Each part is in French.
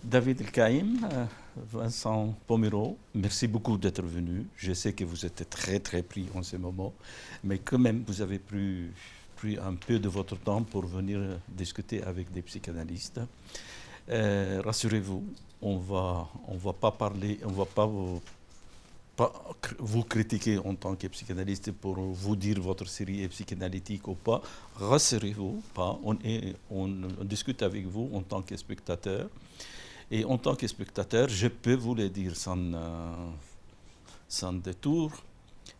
David El-Kaïm, Vincent Pomero, merci beaucoup d'être venu. Je sais que vous êtes très très pris en ce moment, mais quand même vous avez pris un peu de votre temps pour venir discuter avec des psychanalystes. Rassurez-vous, on va pas parler, on va pas vous critiquer en tant que psychanalyste pour vous dire votre série est psychanalytique ou pas. Rassurez-vous, pas. On discute avec vous en tant que spectateur. Et en tant que spectateur, je peux vous le dire sans détour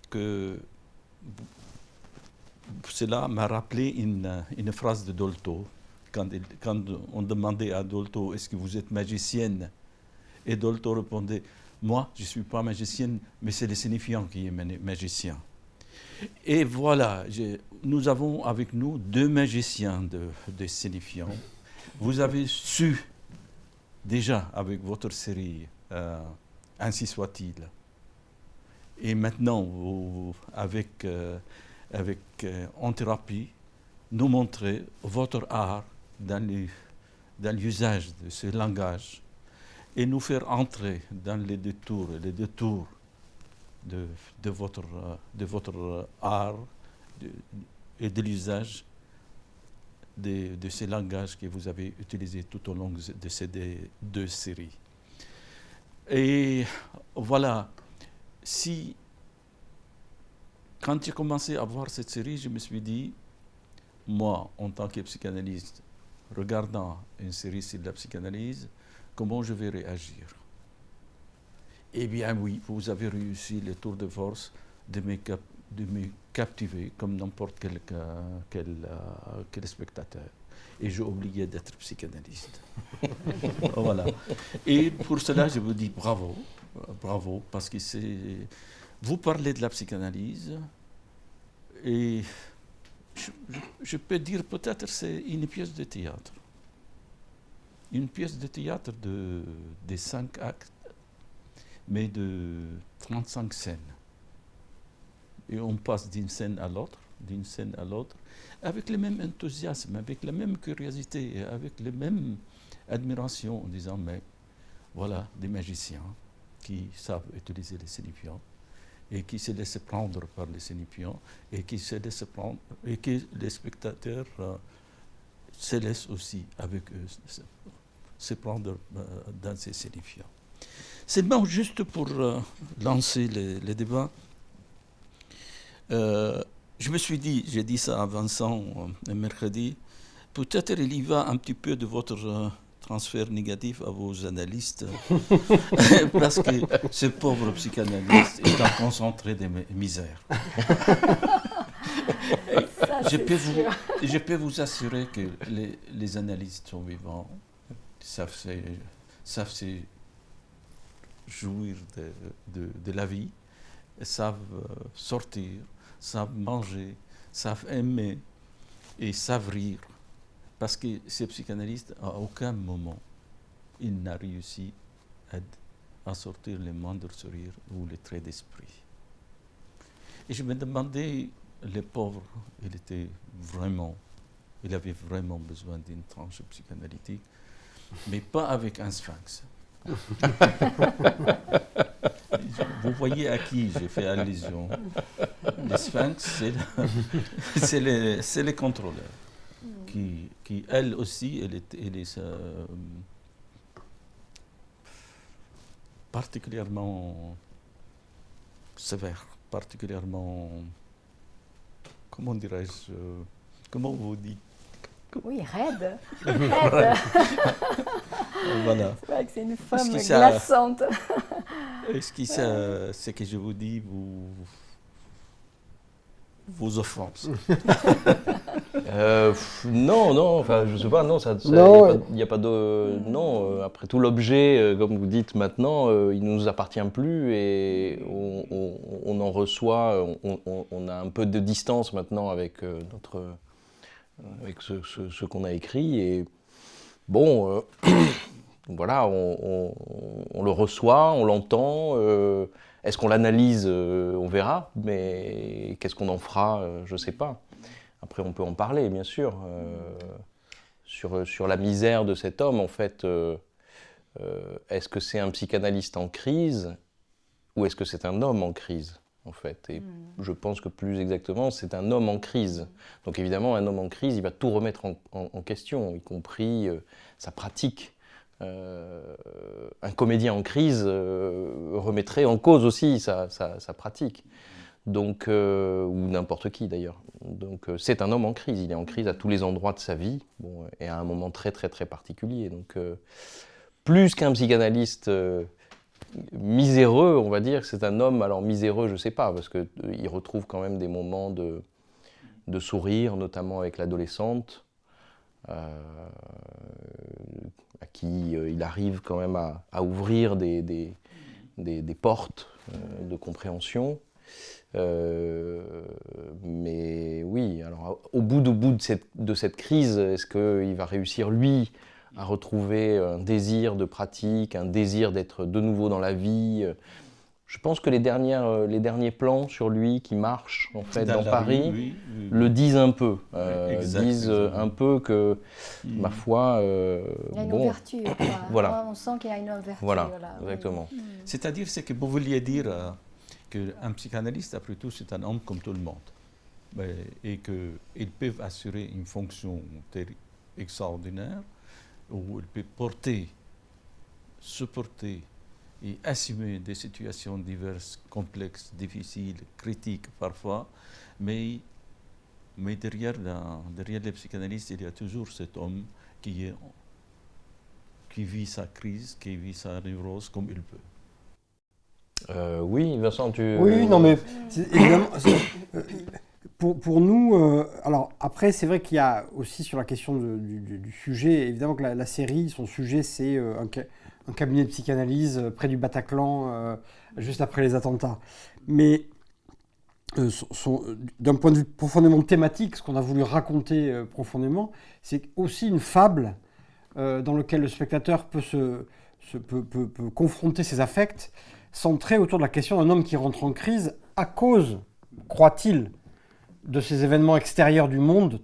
que cela m'a rappelé une phrase de Dolto. Quand on demandait à Dolto, est-ce que vous êtes magicienne? Et Dolto répondait, moi, je ne suis pas magicienne, mais c'est le signifiant qui est magicien. Et voilà, nous avons avec nous deux magiciens de signifiants. Vous avez su, déjà avec votre série, Ainsi soit-il, et maintenant, en thérapie, nous montrer votre art dans l'usage de ce langage et nous faire entrer dans les détours de votre art et de l'usage de ces langages que vous avez utilisés tout au long de ces deux séries. Et voilà, quand j'ai commencé à voir cette série, je me suis dit, moi, en tant que psychanalyste, regardant une série sur la psychanalyse, comment je vais réagir? Eh bien oui, vous avez réussi le tour de force de me captiver comme n'importe quel spectateur. Et j'ai oublié d'être psychanalyste. Voilà. Et pour cela, je vous dis bravo, bravo, parce que vous parlez de la psychanalyse, et je peux dire peut-être c'est une pièce de théâtre. Une pièce de théâtre de 5 actes, mais de 35 scènes. Et on passe d'une scène à l'autre, avec le même enthousiasme, avec la même curiosité, avec la même admiration, en disant, mais voilà, des magiciens qui savent utiliser les signifiants et qui se laissent prendre par les signifiants et qui se laissent prendre, et que les spectateurs se laissent aussi avec eux se prendre dans ces signifiants. C'est bon, juste pour lancer le débat. Je me suis dit, j'ai dit ça à Vincent mercredi, peut-être il y va un petit peu de votre transfert négatif à vos analystes, parce que ce pauvre psychanalyste est un concentré de misère. Je peux vous assurer que les analystes sont vivants, savent se jouir de la vie, savent sortir, savent manger, savent aimer et savent rire. Parce que ces psychanalystes, à aucun moment, il n'a réussi à sortir le moindre sourire ou les traits d'esprit. Et je me demandais, le pauvre, il avait vraiment besoin d'une tranche psychanalytique, mais pas avec un sphinx. Vous voyez à qui j'ai fait allusion. Le sphinx, c'est les contrôleurs. Qui elle aussi, elle est particulièrement sévère, particulièrement, comment dirais-je, comment vous dites? Oui, raide. Voilà. C'est vrai que c'est une femme glaçante. Est-ce que ce que je vous dis vous offense? Non, enfin, je sais pas, non, il n'y a pas de... Non, après tout, l'objet, comme vous dites maintenant, il ne nous appartient plus et on en reçoit, on a un peu de distance maintenant avec avec ce qu'on a écrit et bon, voilà, on le reçoit, on l'entend, est-ce qu'on l'analyse, on verra, mais qu'est-ce qu'on en fera, je sais pas. Après, on peut en parler, bien sûr, sur la misère de cet homme, en fait. est-ce que c'est un psychanalyste en crise ou est-ce que c'est un homme en crise, en fait? Et je pense que plus exactement, c'est un homme en crise. Donc évidemment, un homme en crise, il va tout remettre en question, y compris sa pratique. Un comédien en crise remettrait en cause aussi sa pratique. Donc, ou n'importe qui d'ailleurs. Donc c'est un homme en crise, il est en crise à tous les endroits de sa vie, bon, et à un moment très très très particulier. Donc plus qu'un psychanalyste miséreux, on va dire, c'est un homme, alors miséreux je sais pas, parce qu'il retrouve quand même des moments de sourire, notamment avec l'adolescente, à qui il arrive quand même à ouvrir des portes de compréhension. Mais oui, alors au bout de cette crise, est-ce qu'il va réussir, lui, à retrouver un désir de pratique, un désir d'être de nouveau dans la vie? Je pense que les derniers plans sur lui qui marchent en fait dans Paris le disent un peu, disent un peu que, ma foi, il y a une ouverture. Voilà. On sent qu'il y a une ouverture. Voilà, exactement. Oui. C'est-à-dire, c'est que vous vouliez dire qu'un psychanalyste, après tout, c'est un homme comme tout le monde, et qu'ils peuvent assurer une fonction extraordinaire où ils peuvent supporter et assumer des situations diverses, complexes, difficiles, critiques parfois, mais derrière les psychanalystes, il y a toujours cet homme qui vit sa crise, qui vit sa névrose comme il peut. Oui, Vincent, tu... Oui, non, mais évidemment, pour nous, alors après, c'est vrai qu'il y a aussi sur la question du sujet, évidemment que la série, son sujet, c'est un cabinet de psychanalyse près du Bataclan, juste après les attentats. Mais d'un point de vue profondément thématique, ce qu'on a voulu raconter profondément, c'est aussi une fable dans laquelle le spectateur peut confronter ses affects, centré autour de la question d'un homme qui rentre en crise à cause, croit-il, de ces événements extérieurs du monde,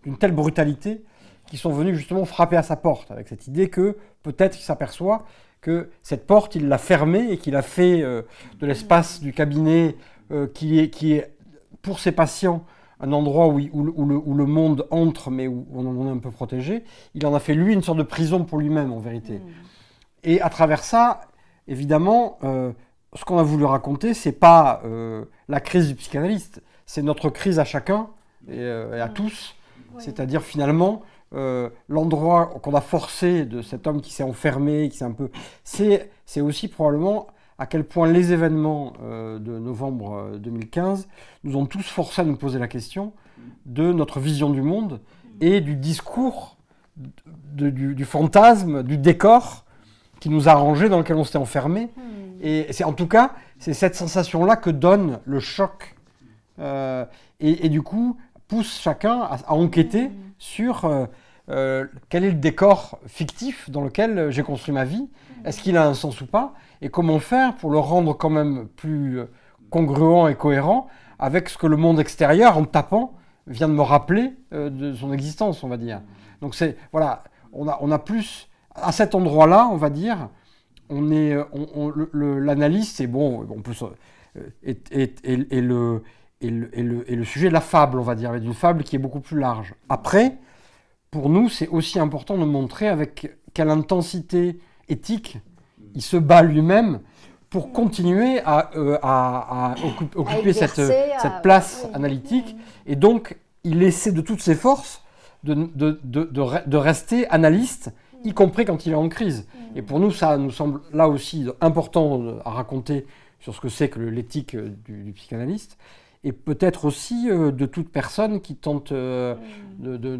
d'une telle brutalité, qui sont venus justement frapper à sa porte, avec cette idée que peut-être il s'aperçoit que cette porte, il l'a fermée et qu'il a fait de l'espace du cabinet qui est pour ses patients un endroit où le monde entre, mais où on en est un peu protégé. Il en a fait, lui, une sorte de prison pour lui-même, en vérité. Et à travers ça, évidemment, ce qu'on a voulu raconter, c'est pas la crise du psychanalyste, c'est notre crise à chacun et à tous. Oui. C'est-à-dire, finalement, l'endroit qu'on a forcé de cet homme qui s'est enfermé, c'est aussi probablement à quel point les événements de novembre 2015 nous ont tous forcés à nous poser la question de notre vision du monde et du discours, du fantasme, du décor qui nous a rangés, dans lequel on s'était enfermé. Et en tout cas, c'est cette sensation-là que donne le choc. Et du coup, pousse chacun à enquêter sur quel est le décor fictif dans lequel j'ai construit ma vie. Est-ce qu'il a un sens ou pas? Et comment faire pour le rendre quand même plus congruent et cohérent avec ce que le monde extérieur, en tapant, vient de me rappeler de son existence, on va dire. Donc voilà, on a plus... À cet endroit-là, on va dire, l'analyse, c'est bon, on peut et le sujet de la fable, on va dire, d'une fable qui est beaucoup plus large. Après, pour nous, c'est aussi important de montrer avec quelle intensité éthique il se bat lui-même pour continuer à occuper cette place analytique. Et donc, il essaie de toutes ses forces de rester analyste, y compris quand il est en crise. Et pour nous, ça nous semble là aussi important à raconter sur ce que c'est que l'éthique du psychanalyste, et peut-être aussi de toute personne qui tente de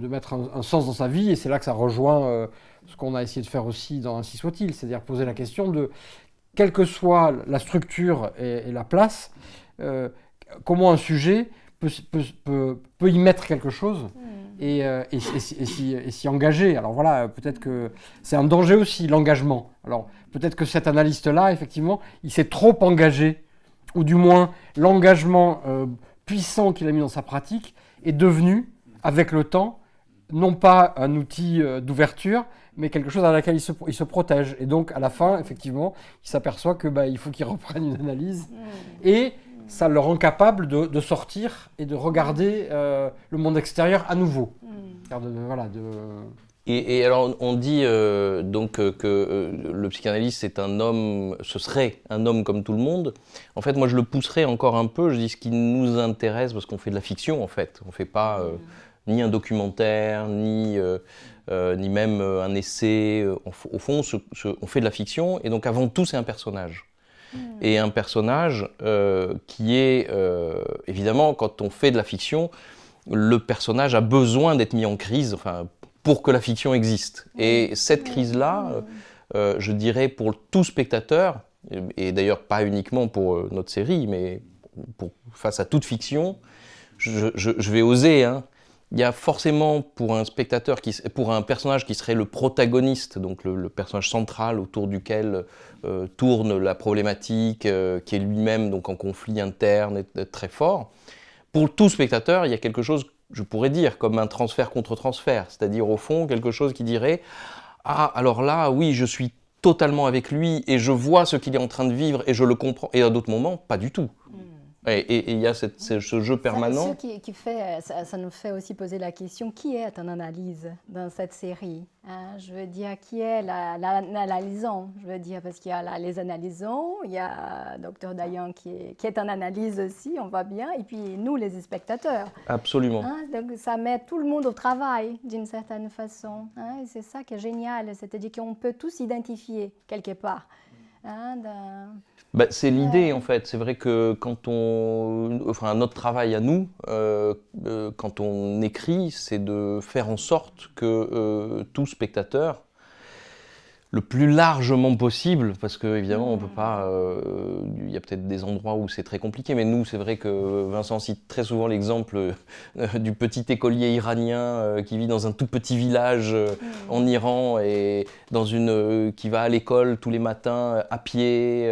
mettre un sens dans sa vie, et c'est là que ça rejoint ce qu'on a essayé de faire aussi dans Ainsi soit-il, c'est-à-dire poser la question de, quelle que soit la structure et la place, comment un sujet peut y mettre quelque chose et s'y engager. Alors voilà, peut-être que c'est un danger aussi, l'engagement. Alors peut-être que cet analyste-là, effectivement, il s'est trop engagé, ou du moins l'engagement puissant qu'il a mis dans sa pratique est devenu, avec le temps, non pas un outil d'ouverture, mais quelque chose à laquelle il se protège. Et donc, à la fin, effectivement, il s'aperçoit que il faut qu'il reprenne une analyse. Et ça le rend capable de sortir et de regarder le monde extérieur à nouveau. Et alors, on dit donc que le psychanalyste, ce serait un homme comme tout le monde. En fait, moi, je le pousserais encore un peu. Je dis ce qui nous intéresse, parce qu'on fait de la fiction, en fait. On ne fait pas ni un documentaire, ni même un essai. Au fond, on fait de la fiction. Et donc, avant tout, c'est un personnage. Et un personnage qui est, évidemment, quand on fait de la fiction, le personnage a besoin d'être mis en crise, pour que la fiction existe. Et cette crise-là, je dirais pour tout spectateur, et d'ailleurs pas uniquement pour notre série, mais face à toute fiction, je vais oser, il y a forcément pour un spectateur, pour un personnage qui serait le protagoniste, donc le personnage central autour duquel tourne la problématique, qui est lui-même donc en conflit interne et très fort. Pour tout spectateur, il y a quelque chose, je pourrais dire, comme un transfert contre transfert, c'est-à-dire au fond quelque chose qui dirait « Ah, alors là, oui, je suis totalement avec lui et je vois ce qu'il est en train de vivre et je le comprends. » Et à d'autres moments, pas du tout. Et il y a ce jeu permanent. Ça nous fait aussi poser la question, qui est un analyse dans cette série, je veux dire, qui est l'analysant, je veux dire, parce qu'il y a les analysants, il y a Dr Dayan qui est en analyse aussi, on voit bien, et puis nous, les spectateurs. Absolument. Donc ça met tout le monde au travail, d'une certaine façon. Et c'est ça qui est génial, c'est-à-dire qu'on peut tous s'identifier quelque part. C'est l'idée en fait, c'est vrai que quand notre travail à nous, quand on écrit, c'est de faire en sorte que tout spectateur, le plus largement possible, parce qu'évidemment on peut pas, il y a peut-être des endroits où c'est très compliqué, mais nous c'est vrai que Vincent cite très souvent l'exemple du petit écolier iranien qui vit dans un tout petit village en Iran et qui va à l'école tous les matins à pied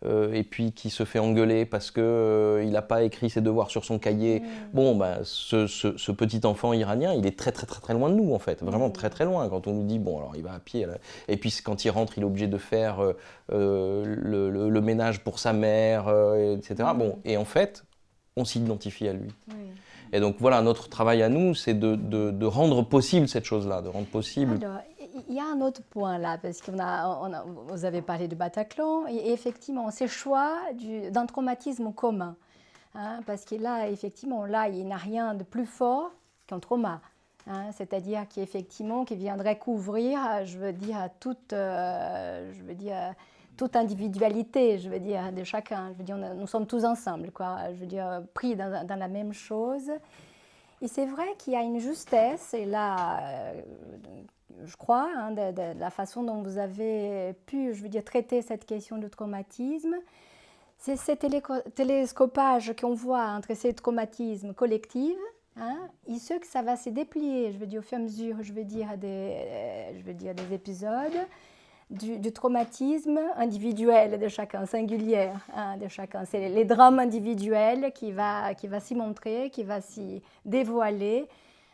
et puis qui se fait engueuler parce qu'il n'a pas écrit ses devoirs sur son cahier. Ce petit enfant iranien, il est très très très très loin de nous en fait, vraiment très très loin quand on nous dit alors il va à pied et puis quand il rentre, il est obligé de faire le ménage pour sa mère, etc. Et en fait, on s'identifie à lui. Et donc voilà, notre travail à nous, c'est de rendre possible cette chose-là, de rendre possible... Alors, il y a un autre point là, parce que vous avez parlé de Bataclan, et effectivement, c'est le choix d'un traumatisme commun. Parce que là, effectivement, il n'y a rien de plus fort qu'un trauma. C'est-à-dire qu'effectivement, qui viendrait couvrir, toute individualité, de chacun. Nous sommes tous ensemble, pris dans la même chose. Et c'est vrai qu'il y a une justesse, et là, je crois, de la façon dont vous avez pu, traiter cette question du traumatisme. C'est ce télescopage qu'on voit entre ces traumatismes collectifs, et ce que ça va se déplier, au fur et à mesure, des épisodes, du traumatisme individuel de chacun, singulier de chacun. C'est les drames individuels qui va s'y montrer, qui va s'y dévoiler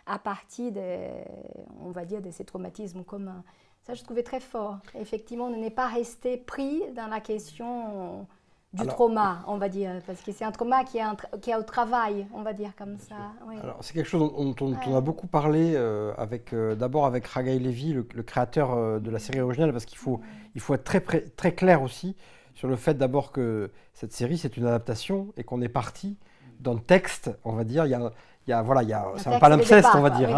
à partir de ces traumatismes communs. Ça, je trouvais très fort. Effectivement, on n'est pas resté pris dans la question du trauma, on va dire, parce que c'est un trauma qui est au travail, on va dire comme ça. Oui. Alors, c'est quelque chose dont on a beaucoup parlé d'abord avec Ragaï Lévy, le créateur de la série originale, parce qu'il faut être très clair aussi sur le fait d'abord que cette série, c'est une adaptation et qu'on est parti d'un texte, on va dire, c'est un palimpseste, on va dire.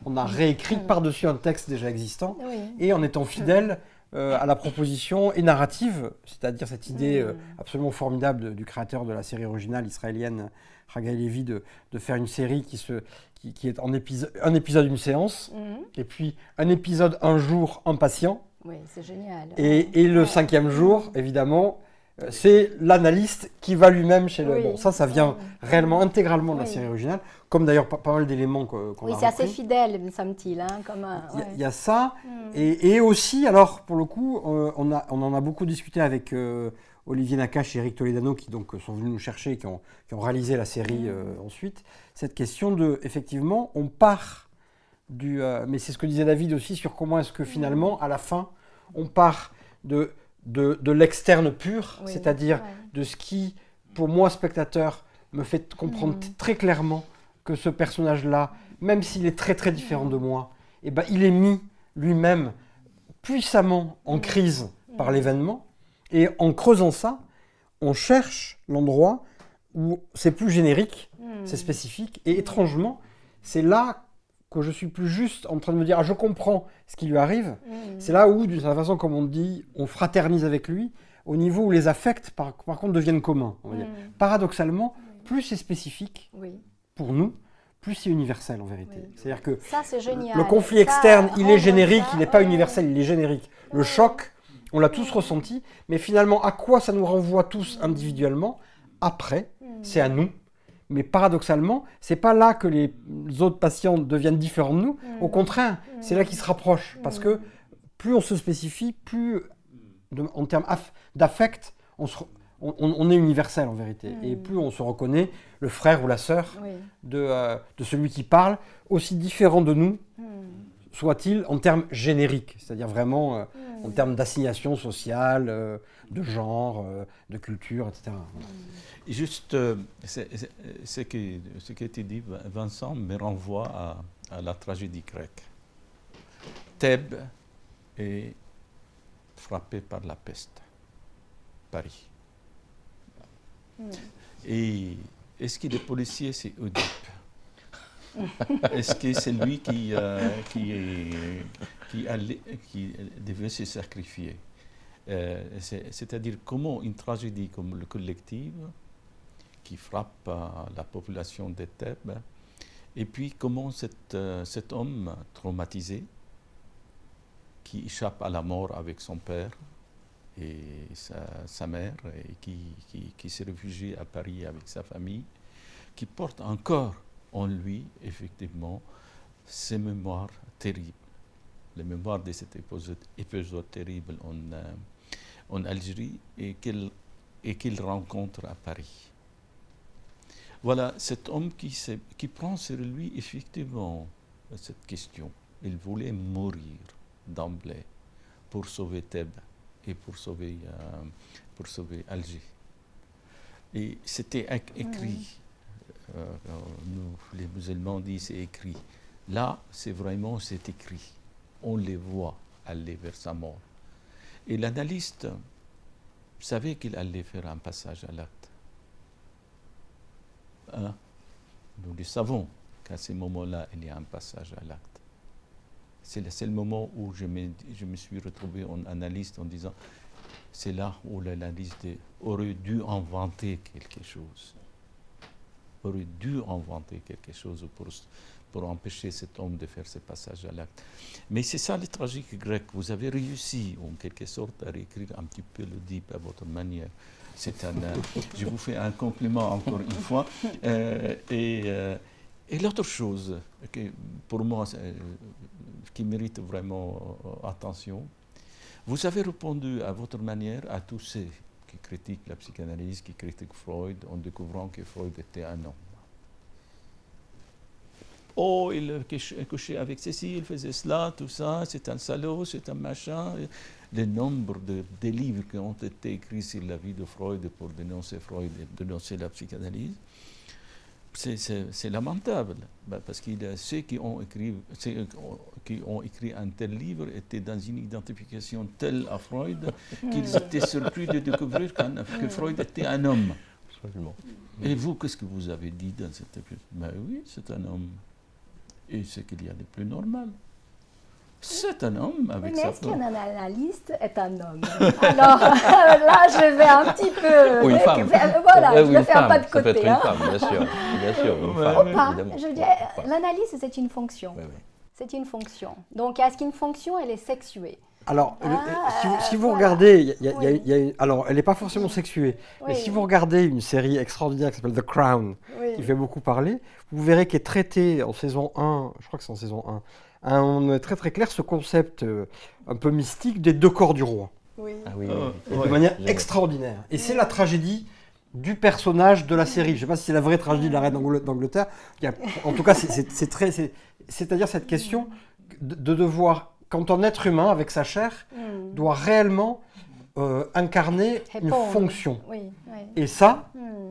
On a réécrit par-dessus un texte déjà existant, et en étant fidèle à la proposition et narrative, c'est-à-dire cette idée absolument formidable du créateur de la série originale israélienne, Ragaï Lévy, de faire une série qui est un épisode, une séance, et puis un épisode, un jour, un patient. Oui, c'est génial. Et le 5e jour, évidemment, c'est l'analyste qui va lui-même chez le... Bon, ça vient réellement intégralement de la série originale, comme d'ailleurs pas mal d'éléments qu'on a repris. C'est assez fidèle, me semble-t-il. Il y a ça, et aussi, alors, pour le coup, on en a beaucoup discuté avec Olivier Nakache et Eric Toledano, qui donc sont venus nous chercher, qui ont réalisé la série ensuite, cette question de, effectivement, on part mais c'est ce que disait David aussi sur comment est-ce que finalement, à la fin, on part de l'externe pur, c'est-à-dire de ce qui, pour moi, spectateur, me fait comprendre très clairement que ce personnage-là, même s'il est très très différent de moi, eh ben, il est mis lui-même puissamment en crise par l'événement. Et en creusant ça, on cherche l'endroit où c'est plus générique, c'est spécifique. Et étrangement, c'est là que je suis plus juste en train de me dire « Ah, je comprends ce qui lui arrive ». C'est là où, d'une certaine façon, comme on dit, on fraternise avec lui, au niveau où les affects, par contre, deviennent communs. On va dire. Paradoxalement, plus c'est spécifique pour nous, plus c'est universel en vérité. C'est-à-dire que ça, c'est génial. Le conflit externe, il est générique, il n'est pas universel, il est générique. Le choc, on l'a tous ressenti, mais finalement, à quoi ça nous renvoie tous individuellement? Après, c'est à nous. Mais paradoxalement, c'est pas là que les autres patients deviennent différents de nous. Au contraire, c'est là qu'ils se rapprochent. Parce que plus on se spécifie, plus en termes d'affect, on est universel en vérité. Et plus on se reconnaît le frère ou la sœur de celui qui parle, aussi différent de nous soit-il en termes génériques, c'est-à-dire vraiment en termes d'assignation sociale, de genre, de culture, etc. Et juste, ce qui a été dit, Vincent, me renvoie à la tragédie grecque. Thèbes est frappé par la peste, Paris. Et est-ce que le policier, c'est Oedipe? Est-ce que c'est lui qui devait se sacrifier? C'est-à-dire comment une tragédie comme le collectif qui frappe la population de Thèbes, et puis comment cet homme traumatisé qui échappe à la mort avec son père et sa mère, et qui s'est réfugié à Paris avec sa famille, qui porte encore en lui, effectivement, ces mémoires terribles, les mémoires de cet épisode terrible en Algérie et qu'il rencontre à Paris. Voilà, cet homme qui prend sur lui, effectivement, cette question. Il voulait mourir d'emblée pour sauver Thèbes et pour sauver Alger. Et c'était écrit. Nous, les musulmans, disent c'est écrit. Là, c'est écrit. On les voit aller vers sa mort. Et l'analyste savait qu'il allait faire un passage à l'acte. Nous le savons qu'à ce moment-là, il y a un passage à l'acte. C'est le seul moment où je me suis retrouvé en analyste en disant c'est là où l'analyste aurait dû inventer quelque chose. Aurait dû inventer quelque chose pour empêcher cet homme de faire ce passage à l'acte. Mais c'est ça le tragique grec. Vous avez réussi, en quelque sorte, à réécrire un petit peu l'Oedipe à votre manière. Je vous fais un compliment encore une fois. Et l'autre chose, pour moi, qui mérite vraiment attention, vous avez répondu à votre manière à tous ceux qui critiquent la psychanalyse, qui critiquent Freud, en découvrant que Freud était un homme. Oh, il couchait avec ceci, il faisait cela, tout ça, c'est un salaud, c'est un machin. Le nombre de livres qui ont été écrits sur la vie de Freud pour dénoncer Freud et dénoncer la psychanalyse, c'est lamentable. Parce que ceux qui ont écrit un tel livre étaient dans une identification telle à Freud qu'ils étaient surpris de découvrir que Freud était un homme. Absolument. Et vous, qu'est-ce que vous avez dit dans cette épisode? Ben oui, c'est un homme. Et ce qu'il y a de plus normal. C'est un homme avec sa... Mais est-ce qu'un analyste est un homme? Alors là, je vais un petit peu... Ou une femme. Voilà, je ne vais faire pas de côté. Ça peut être une femme, bien sûr. Une femme, évidemment. Je dis, l'analyse, c'est une fonction. Oui. C'est une fonction. Donc, est-ce qu'une fonction, elle est sexuée? Alors, si vous regardez, alors elle n'est pas forcément sexuée, mais si vous regardez une série extraordinaire qui s'appelle The Crown, qui fait beaucoup parler, vous verrez qu'elle est traitée en saison 1, je crois que c'est en saison 1, on est très très clair ce concept un peu mystique des deux corps du roi. Oui. Ah oui, de manière extraordinaire. Et c'est la tragédie du personnage de la série. Je ne sais pas si c'est la vraie tragédie de la reine d'Angleterre. En tout cas, c'est-à-dire cette question de devoir, quand un être humain, avec sa chair, doit réellement incarner une fonction. Oui. Et ça,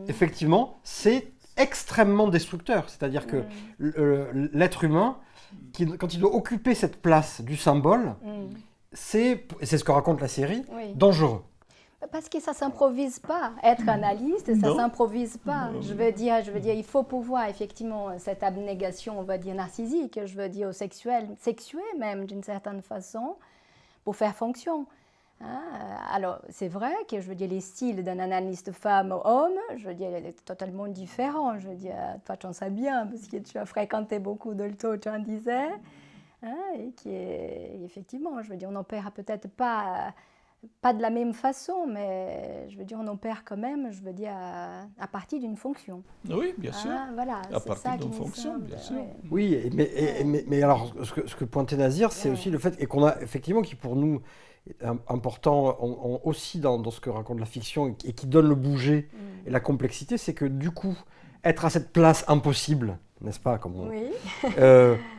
effectivement, c'est extrêmement destructeur. C'est-à-dire que l'être humain, quand il doit occuper cette place du symbole, c'est ce que raconte la série, dangereux. Parce que ça ne s'improvise pas. Être analyste, ça ne s'improvise pas. Je veux dire, il faut pouvoir, effectivement, cette abnégation, on va dire, narcissique, je veux dire, sexuée même, d'une certaine façon, pour faire fonction. Hein? Alors, c'est vrai que, je veux dire, les styles d'un analyste femme-homme, je veux dire, il est totalement différent. Je veux dire, toi, tu en sais bien, parce que tu as fréquenté beaucoup de taux, tu en disais. Hein? Et qui est, effectivement, je veux dire, on n'opère peut-être pas de la même façon, mais je veux dire, on opère quand même, je veux dire, à partir d'une fonction. Oui, bien sûr. Voilà, à partir d'une fonction, bien sûr. Oui, mais alors, ce que pointait Nazir, c'est aussi le fait, et qu'on a effectivement, qui pour nous est important aussi dans ce que raconte la fiction, et qui donne le bouger et la complexité, c'est que du coup, être à cette place impossible, n'est-ce pas,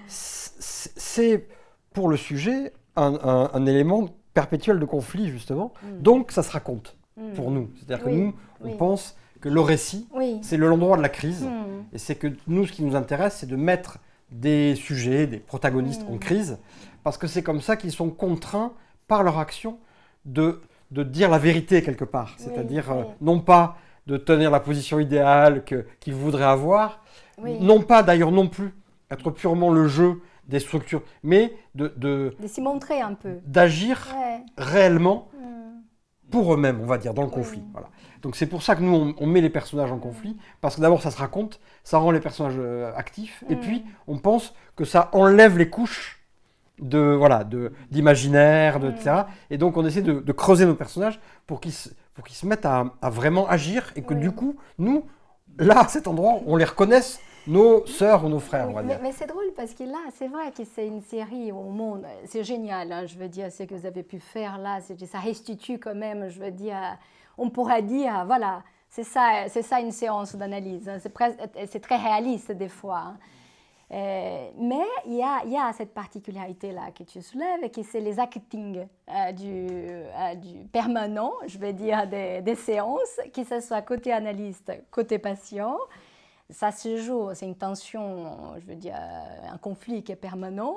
c'est pour le sujet un élément perpétuel de conflit, justement. Donc, ça se raconte pour nous. C'est-à-dire que nous, on pense que le récit, c'est l'endroit de la crise. Et c'est que nous, ce qui nous intéresse, c'est de mettre des sujets, des protagonistes en crise, parce que c'est comme ça qu'ils sont contraints, par leur action, de dire la vérité quelque part. C'est-à-dire, non pas de tenir la position idéale qu'ils voudraient avoir, non pas d'ailleurs non plus être purement le jeu des structures, mais de s'y montrer un peu, d'agir réellement pour eux-mêmes, on va dire, dans le conflit. Voilà. Donc c'est pour ça que nous, on met les personnages en conflit, parce que d'abord ça se raconte, ça rend les personnages actifs, et puis on pense que ça enlève les couches d'imaginaire, etc. Et donc on essaie de creuser nos personnages pour qu'ils se mettent à vraiment agir, et que du coup, nous, là, à cet endroit, on les reconnaisse, nos sœurs ou nos frères, on va dire. Mais c'est drôle parce que là, c'est vrai que c'est une série au monde, c'est génial, hein, je veux dire, ce que vous avez pu faire là, ça restitue quand même, je veux dire, on pourrait dire, voilà, c'est ça une séance d'analyse, hein, c'est très réaliste des fois. Hein. Mais il y a cette particularité-là que tu soulèves, et que c'est les actings du permanent, je veux dire, des séances, que ce soit côté analyste, côté patient. Ça se joue, c'est une tension, je veux dire, un conflit qui est permanent,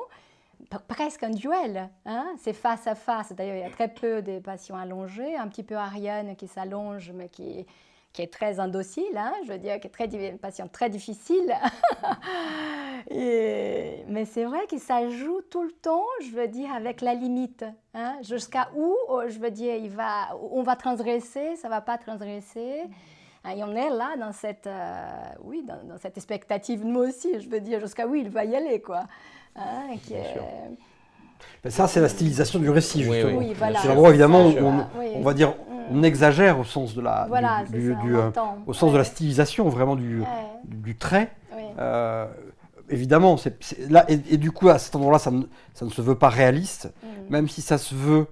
presque un duel. Hein? C'est face à face. D'ailleurs, il y a très peu de patients allongés, un petit peu Ariane qui s'allonge, mais qui est très indocile, hein? Je veux dire, qui est un patient très difficile. Mais c'est vrai que ça joue tout le temps, je veux dire, avec la limite. Hein? Jusqu'à où, je veux dire, on va transgresser, ça ne va pas transgresser. Et on est là dans cette, dans cette expectative, nous aussi, je veux dire, jusqu'à où il va y aller, quoi. Hein, ça, c'est la stylisation du récit, justement. Oui, voilà, c'est l'endroit, évidemment, où on va dire, on exagère au sens de la, au sens de la stylisation, vraiment du trait. Évidemment, là, et du coup, à cet endroit-là, ça ne se veut pas réaliste, même si ça se veut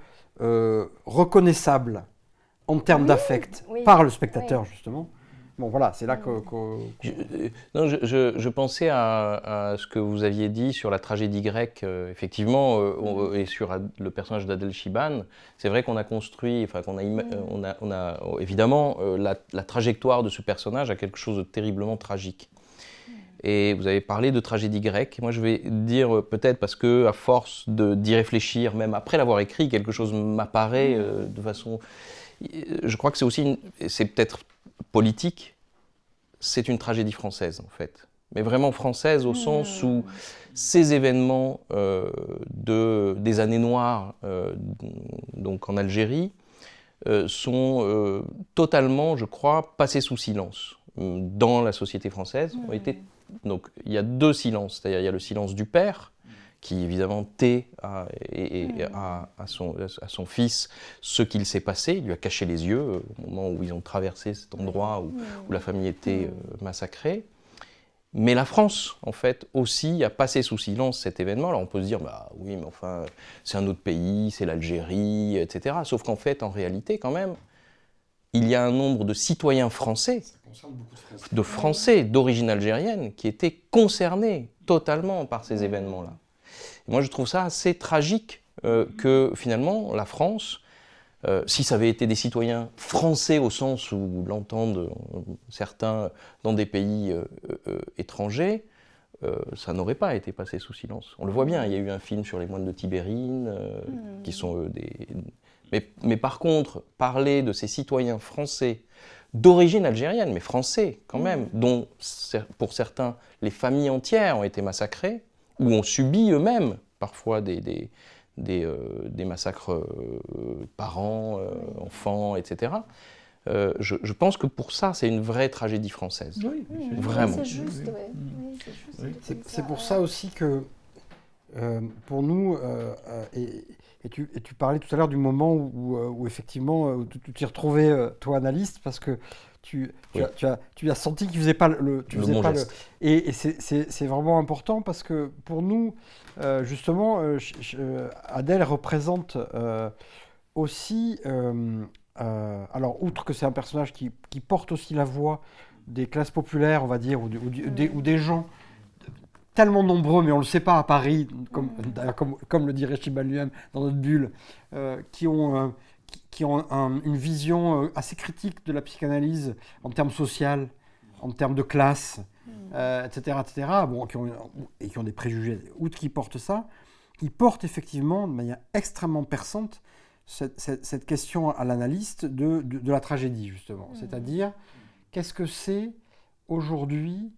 reconnaissable en termes d'affect par le spectateur, justement. Bon, voilà, c'est là que... Je pensais à ce que vous aviez dit sur la tragédie grecque, effectivement, et sur le personnage d'Adel Chiban. C'est vrai qu'on a construit, enfin, on a évidemment la trajectoire de ce personnage à quelque chose de terriblement tragique. Et vous avez parlé de tragédie grecque. Moi, je vais dire peut-être parce que, à force d'y réfléchir, même après l'avoir écrit, quelque chose m'apparaît de façon... Je crois que c'est peut-être politique, c'est une tragédie française en fait. Mais vraiment française au sens où ces événements des années noires donc en Algérie sont totalement, je crois, passés sous silence dans la société française. Donc il y a deux silences, c'est-à-dire il y a le silence du père, qui évidemment tait à son fils ce qu'il s'est passé. Il lui a caché les yeux au moment où ils ont traversé cet endroit où la famille était massacrée. Mais la France, en fait, aussi a passé sous silence cet événement. Alors on peut se dire, bah oui, mais enfin, c'est un autre pays, c'est l'Algérie, etc. Sauf qu'en fait, en réalité, quand même, il y a un nombre de citoyens français, de Français d'origine algérienne, qui étaient concernés totalement par ces événements-là. Moi, je trouve ça assez tragique que finalement, la France, si ça avait été des citoyens français au sens où l'entendent certains dans des pays étrangers, ça n'aurait pas été passé sous silence. On le voit bien, il y a eu un film sur les moines de Tibérine, qui sont des... Mais par contre, parler de ces citoyens français d'origine algérienne, mais français quand même, dont pour certains, les familles entières ont été massacrées, ou ont subi eux-mêmes parfois des massacres parents, enfants, etc. Je pense que pour ça, c'est une vraie tragédie française. Oui, vraiment. C'est juste, oui. C'est pour ça aussi que, pour nous, et tu parlais tout à l'heure du moment où effectivement, tu t'y retrouvais, toi, analyste, parce que tu as senti qu'il ne faisait pas le geste. Et c'est vraiment important parce que pour nous, justement, Adèle représente aussi, alors outre que c'est un personnage qui porte aussi la voix des classes populaires, on va dire, ou des gens tellement nombreux, mais on ne le sait pas à Paris, comme le dirait Chiban lui-même dans notre bulle, qui ont une vision assez critique de la psychanalyse en termes sociaux, en termes de classe, etc., bon, qui ont des préjugés, outre qu'ils portent ça, ils portent effectivement de manière extrêmement perçante cette question à l'analyste de la tragédie, justement. C'est-à-dire, qu'est-ce que c'est aujourd'hui,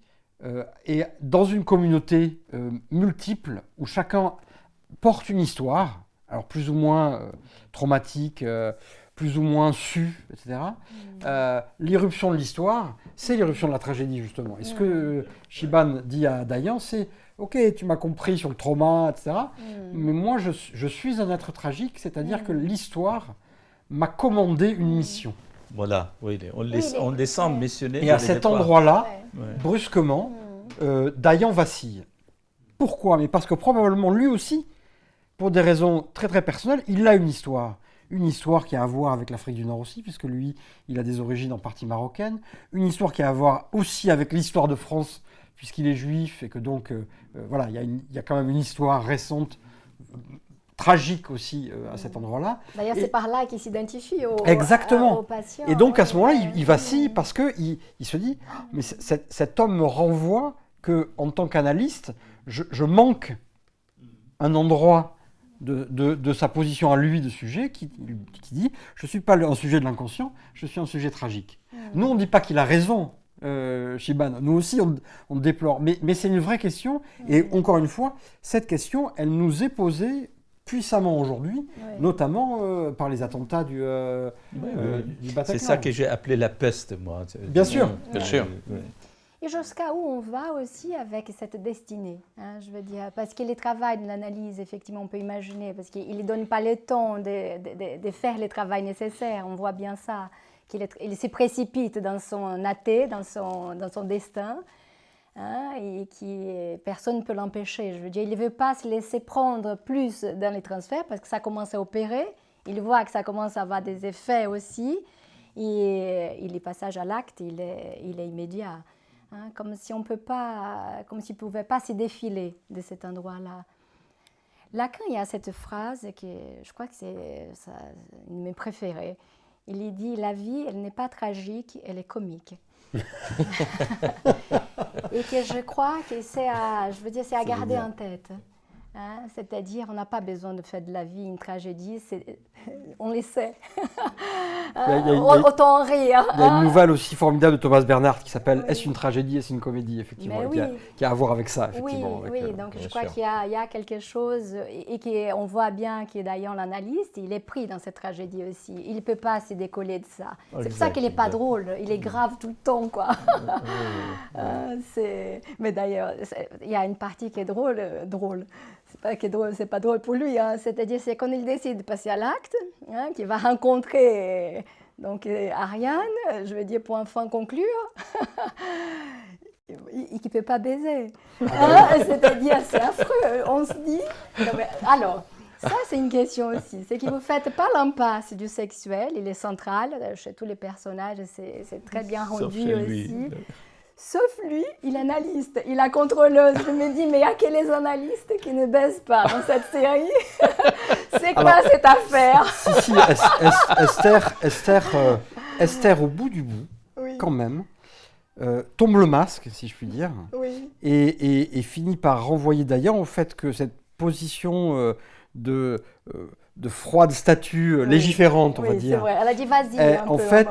et dans une communauté multiple, où chacun porte une histoire, alors plus ou moins traumatique, plus ou moins su, etc. L'irruption de l'histoire, c'est l'irruption de la tragédie, justement. Et ce que Chiban dit à Dayan, c'est « Ok, tu m'as compris sur le trauma, etc. Mais moi, je suis un être tragique, c'est-à-dire que l'histoire m'a commandé une mission. » Voilà, oui, on les sent mentionner. Et à cet endroit-là, brusquement, Dayan vacille. Pourquoi? Mais parce que probablement lui aussi, pour des raisons très très personnelles, il a une histoire. Une histoire qui a à voir avec l'Afrique du Nord aussi, puisque lui, il a des origines en partie marocaines. Une histoire qui a à voir aussi avec l'histoire de France, puisqu'il est juif, et que donc, voilà, il y a quand même une histoire récente, tragique aussi à cet endroit-là. D'ailleurs, c'est par là qu'il s'identifie aux patients. Et donc, à ce moment-là, il vacille parce qu'il se dit « Mais cet homme me renvoie qu'en tant qu'analyste, je manque un endroit de sa position à lui de sujet qui dit « Je ne suis pas un sujet de l'inconscient, je suis un sujet tragique. » Nous, on ne dit pas qu'il a raison, Chiban. Nous aussi, on déplore. Mais c'est une vraie question. Et encore une fois, cette question, elle nous est posée puissamment aujourd'hui, notamment par les attentats du Bataclan. C'est ça que j'ai appelé la peste, moi. Bien sûr. Bien sûr. Et jusqu'à où on va aussi avec cette destinée, je veux dire, parce que les travaux de l'analyse, effectivement, on peut imaginer, parce qu'il ne donne pas le temps de faire le travail nécessaire, on voit bien ça, qu'il se précipite dans son athée, dans son destin, et personne ne peut l'empêcher. Je veux dire, il ne veut pas se laisser prendre plus dans les transferts, parce que ça commence à opérer, il voit que ça commence à avoir des effets aussi, et les passages à l'acte, il est immédiat. Comme si on peut pas, comme s'il ne pouvait pas se défiler de cet endroit-là. Lacan, il y a cette phrase que je crois que c'est une de mes préférées. Il dit « La vie, elle n'est pas tragique, elle est comique. » Et que je crois que c'est à garder en tête. C'est-à-dire, on n'a pas besoin de faire de la vie une tragédie, on le sait. Autant en rire. Il y a une nouvelle aussi formidable de Thomas Bernhard qui s'appelle « Est-ce une tragédie, est-ce une comédie ?» effectivement, qui a à voir avec ça. Effectivement, donc je crois qu'il y a quelque chose, et qu'on voit bien que d'ailleurs l'analyste, il est pris dans cette tragédie aussi. Il ne peut pas se décoller de ça. C'est pour ça qu'il n'est pas drôle, il est grave tout le temps, quoi. Mais d'ailleurs, il y a une partie qui est drôle. C'est pas drôle pour lui, c'est-à-dire c'est quand il décide de passer à l'acte, qu'il va rencontrer donc Ariane, je veux dire pour enfin conclure, et qui ne peut pas baiser. C'est-à-dire c'est affreux, on se dit. Alors, Ça, c'est une question aussi. C'est que vous ne faites pas l'impasse du sexuel, il est central chez tous les personnages, c'est très bien rendu aussi. Sauf lui, il est analyste, il est contrôleuse. Je me dis, mais il y a que les analystes qui ne baissent pas dans cette série. C'est quoi cette affaire? Si, Esther, au bout du bout, quand même, tombe le masque, si je puis dire, et finit par renvoyer d'ailleurs au fait que cette position de froide statue légiférante, on va dire. C'est vrai. Elle a dit vas-y en fait,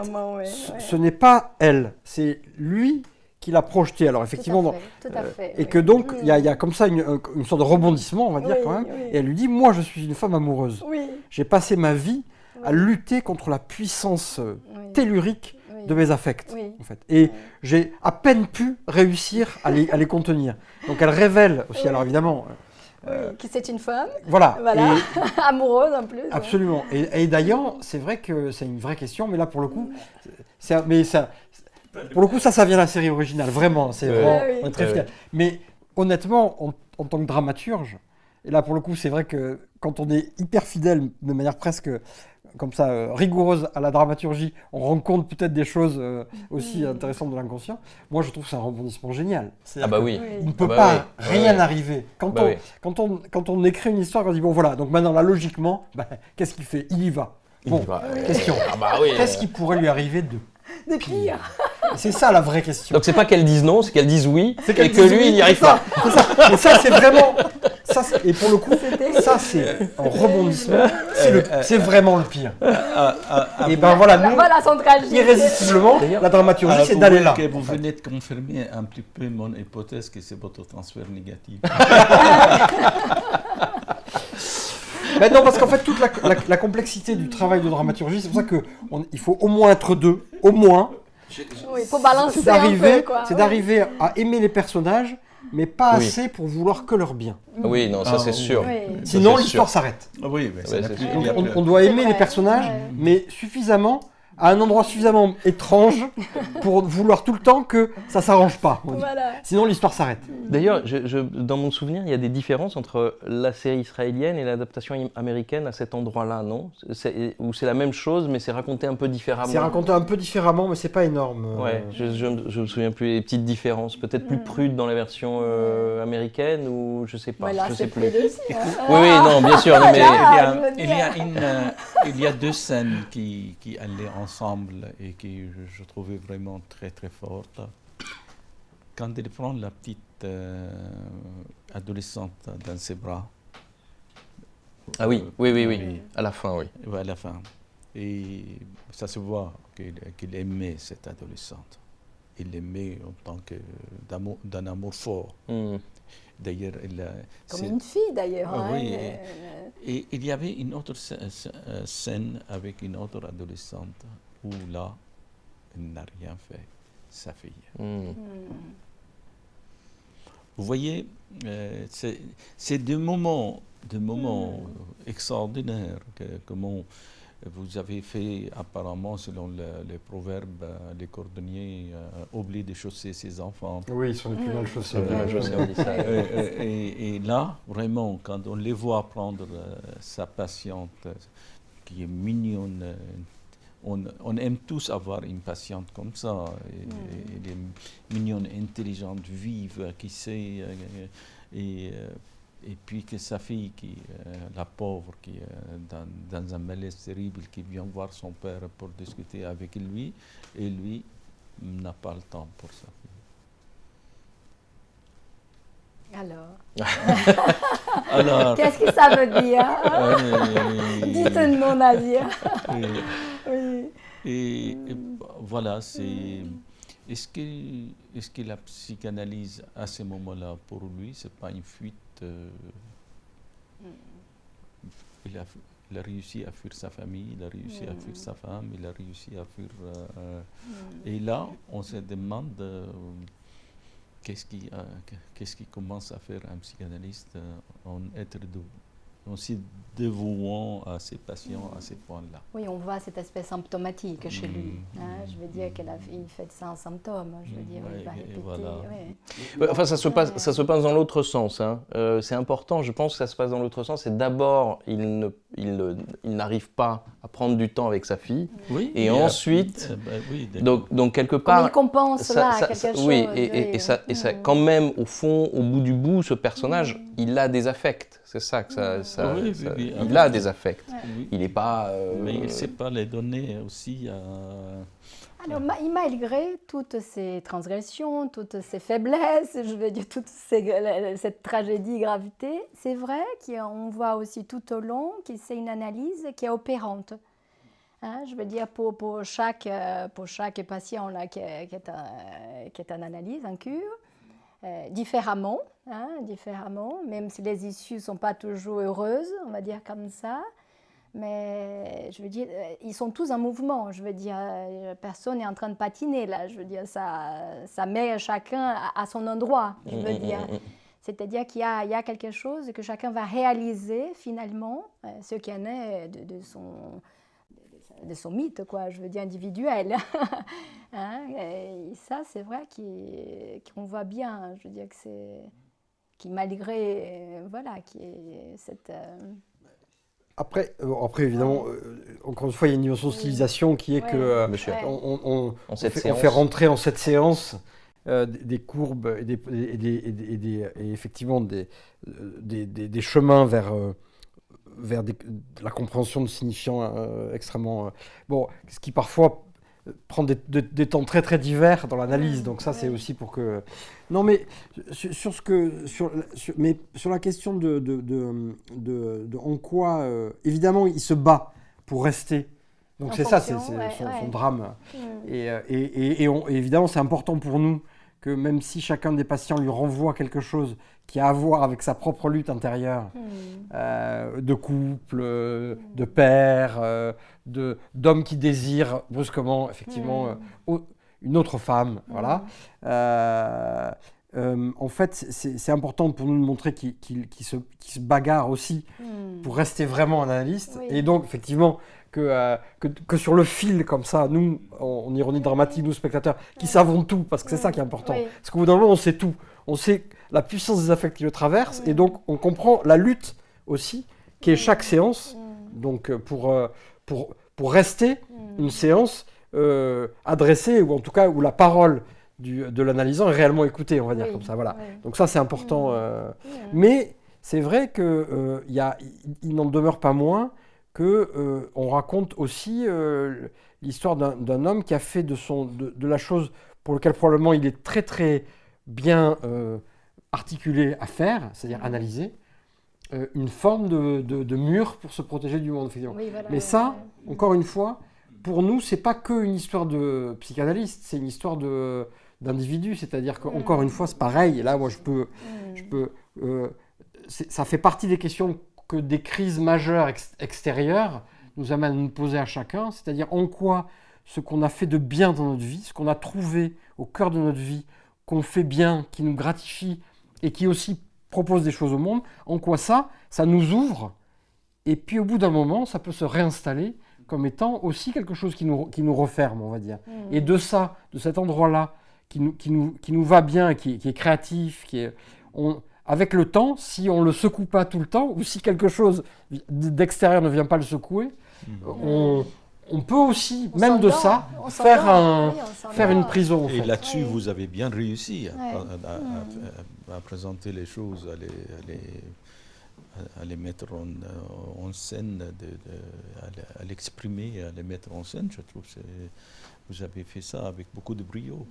ce n'est pas elle, c'est lui qui l'a projeté. Alors effectivement, tout à fait, et que donc il y a comme ça une sorte de rebondissement, on va dire quand même. Et elle lui dit, moi je suis une femme amoureuse. J'ai passé ma vie à lutter contre la puissance tellurique de mes affects, en fait. Et j'ai à peine pu réussir à les contenir. Donc elle révèle aussi, alors évidemment. Que c'est une femme. Voilà. Et amoureuse en plus. Absolument. Et d'ailleurs, c'est vrai que c'est une vraie question, mais là pour le coup, ça vient de la série originale, vraiment. C'est vraiment on est très fiers. Mais honnêtement, en tant que dramaturge, et là pour le coup, c'est vrai que quand on est hyper fidèle de manière presque comme ça, rigoureuse à la dramaturgie, on rencontre peut-être des choses aussi intéressantes de l'inconscient. Moi, je trouve que c'est un rebondissement génial. Ah bah oui. Il ne peut pas rien arriver. Quand on écrit une histoire, on dit, bon voilà, donc maintenant, là, logiquement, qu'est-ce qu'il fait? Il y va. Bon, question. Ah bah oui. Qu'est-ce qui pourrait lui arriver de pire? C'est ça la vraie question. Donc c'est pas qu'elle dise non, c'est qu'elle dise oui, et que lui, il n'y arrive pas. Et ça, c'est vraiment... et pour le coup, ça c'est un rebondissement, c'est vraiment le pire. Et ben voilà, nous, irrésistiblement, la dramaturgie, c'est d'aller là. Vous venez de confirmer un petit peu mon hypothèse que c'est votre transfert négatif. Ben non, parce qu'en fait, toute la complexité du travail de dramaturgie, c'est pour ça qu'il faut au moins être deux, au moins. Il faut balancer un peu, quoi. C'est d'arriver à aimer les personnages, mais pas assez pour vouloir que leur bien. Oui, non, ça c'est sûr. Sinon, l'histoire s'arrête. Oui, on doit aimer les personnages, mais suffisamment, à un endroit suffisamment étrange pour vouloir tout le temps que ça s'arrange pas. Sinon, l'histoire s'arrête. D'ailleurs, dans mon souvenir, il y a des différences entre la série israélienne et l'adaptation américaine à cet endroit-là, non? Où c'est la même chose, mais c'est raconté un peu différemment. C'est raconté un peu différemment, mais c'est pas énorme. Ouais, je me souviens plus des petites différences. Peut-être plus prude dans la version américaine, ou je sais pas. Ouais, là, je sais plus. Oui, non, bien sûr. Non, mais il y a deux scènes qui allaient ensemble et qui je trouvais vraiment très très fortes. Quand elle prend la petite adolescente dans ses bras. Ah oui, à la fin, oui. À la fin. Et ça se voit qu'il aimait cette adolescente. Il l'aimait en tant que d'un amour fort. D'ailleurs, comme une fille, d'ailleurs. Oui. Et il y avait une autre scène avec une autre adolescente où là, elle n'a rien fait, sa fille. Vous voyez, c'est des moments extraordinaires. Comment vous avez fait, apparemment, selon les proverbes, les cordonniers oublient de chausser ses enfants. Oui, ils sont les plus mal chaussés. On dit ça. Et là, vraiment, quand on les voit prendre sa patiente, qui est mignonne, on aime tous avoir une patiente comme ça. Elle est mignonne, intelligente, vive, qui sait. Et puis que sa fille, la pauvre, qui est dans un malaise terrible, qui vient voir son père pour discuter avec lui, et lui n'a pas le temps pour sa fille. Alors, qu'est-ce que ça veut dire? Dites-nous, Nadir. Et voilà, est-ce que la psychanalyse à ce moment-là, pour lui, c'est pas une fuite? Il a réussi à fuir sa famille, il a réussi à fuir sa femme, il a réussi à fuir... Et là, on se demande qu'est-ce qui commence à faire un psychanalyste en être doux. aussi dévouant à ses patients à ces points-là. Oui, on voit cet aspect symptomatique chez lui. Hein, je veux dire qu'il fait ça un symptôme. Je veux dire, il va répéter. Voilà. Ouais. Enfin, ça se passe dans l'autre sens. Hein. C'est important, je pense que ça se passe dans l'autre sens. C'est d'abord, il n'arrive pas à prendre du temps avec sa fille. Oui, et ensuite, oui, donc quelque part... Comme il compense quelque chose. Oui, et ça, quand même, au fond, au bout du bout, ce personnage, il a des affects. C'est ça que oui, il a des affects. Oui. Il n'est pas... Mais il ne sait pas les donner aussi à... Alors, malgré toutes ces transgressions, toutes ces faiblesses, je veux dire, cette tragédie, gravité, c'est vrai qu'on voit aussi tout au long que c'est une analyse qui est opérante. Hein, je veux dire, pour chaque patient là, qui est en analyse, en cure, différemment, même si les issues ne sont pas toujours heureuses, on va dire comme ça. Mais je veux dire, ils sont tous en mouvement. Je veux dire, personne n'est en train de patiner là. Je veux dire, ça met chacun à son endroit. Je veux dire, c'est-à-dire qu'il y a quelque chose que chacun va réaliser finalement, ce qu'il y en est de son mythe, quoi. Je veux dire individuel. Hein, et ça, c'est vrai qu'on voit bien. Je veux dire que c'est malgré voilà, qui est cette Après, évidemment, encore une fois, il y a une dimension de stylisation qui est que on fait rentrer en cette séance des courbes et effectivement des chemins vers la compréhension de signifiants extrêmement... bon, ce qui parfois prend des temps très très divers dans l'analyse, donc ça c'est aussi pour que... Non mais sur la question de en quoi, évidemment il se bat pour rester, donc c'est ça, c'est son drame, et évidemment c'est important pour nous que même si chacun des patients lui renvoie quelque chose qui a à voir avec sa propre lutte intérieure, de couple, de père, d'homme qui désire brusquement, effectivement, une autre femme. Voilà. En fait, c'est important pour nous de montrer qu'il se bagarre aussi pour rester vraiment un analyste. Oui. Et donc, effectivement, que sur le fil, comme ça, nous, en ironie dramatique, nous, spectateurs, qui savons tout, parce que c'est ça qui est important. Oui. Parce qu'au bout d'un moment, on sait tout. On sait la puissance des affects qui le traversent, et donc on comprend la lutte aussi, qui est chaque séance, donc pour rester une séance adressée, ou en tout cas où la parole de l'analysant est réellement écoutée, on va dire comme ça. Voilà. Donc ça, c'est important. Mais c'est vrai qu'il n'en demeure pas moins qu'on raconte aussi l'histoire d'un homme qui a fait de la chose pour laquelle probablement il est très très bien articulé à faire, c'est-à-dire analyser, une forme de mur pour se protéger du monde. Oui, voilà, mais ça, encore une fois, pour nous, c'est pas qu'une histoire de psychanalyste, c'est une histoire d'individu, c'est-à-dire qu'encore une fois, c'est pareil. Et là, moi, ça fait partie des questions que des crises majeures extérieures nous amènent à nous poser à chacun, c'est-à-dire en quoi ce qu'on a fait de bien dans notre vie, ce qu'on a trouvé au cœur de notre vie, qu'on fait bien, qui nous gratifie et qui aussi propose des choses au monde, en quoi ça nous ouvre, et puis au bout d'un moment, ça peut se réinstaller comme étant aussi quelque chose qui nous referme, on va dire. Et de cet endroit-là, qui nous va bien, qui est créatif, avec le temps, si on ne le secoue pas tout le temps, ou si quelque chose d'extérieur ne vient pas le secouer, on peut aussi, même de ça, faire une prison. En fait. Et là-dessus, vous avez bien réussi à présenter les choses, à les mettre en scène, à l'exprimer, à les mettre en scène. Je trouve que vous avez fait ça avec beaucoup de brio.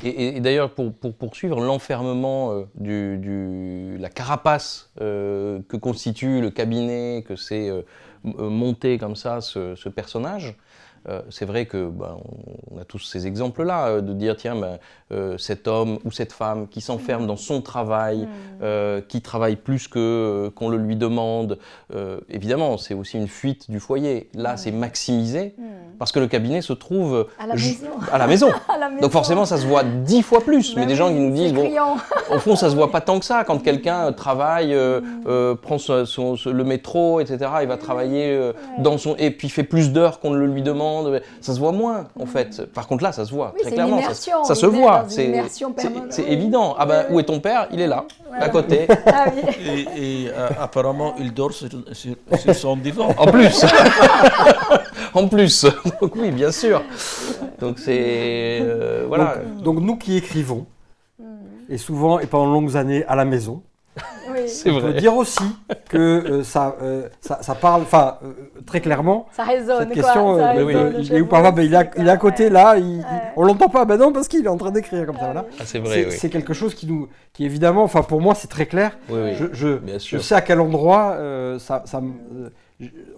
Et d'ailleurs, pour poursuivre, l'enfermement la carapace que constitue le cabinet, que c'est monté comme ça ce personnage, c'est vrai que on a tous ces exemples-là, de dire tiens, cet homme ou cette femme qui s'enferme dans son travail, qui travaille plus qu'on le lui demande, évidemment c'est aussi une fuite du foyer. Là c'est maximisé, parce que le cabinet se trouve À la maison. à la maison. À la maison. Donc forcément, ça se voit 10 fois plus. Mais des gens qui nous disent, bon, au fond, ça se voit pas tant que ça. Quand quelqu'un travaille, prend le métro, etc., il va travailler et puis fait plus d'heures qu'on ne le lui demande. Ça se voit moins, en fait. Par contre, là, ça se voit, très clairement. Ça se voit. C'est évident. Ah ben, où est ton père? Il est là, à côté. Ah, oui. Et apparemment, il dort sur son divan. En plus. En plus. Donc oui, bien sûr. Donc c'est voilà. Donc nous qui écrivons, et souvent et pendant de longues années à la maison, c'est on vrai. peut dire aussi que ça parle, très clairement. Ça résonne. Cette question, quoi, ça il résonne est où papa? Ben, il est à côté là, on l'entend pas. Ben non, parce qu'il est en train d'écrire comme ça. Voilà. Ah, c'est vrai. Oui. C'est quelque chose qui évidemment, enfin pour moi c'est très clair. Oui, Je sais à quel endroit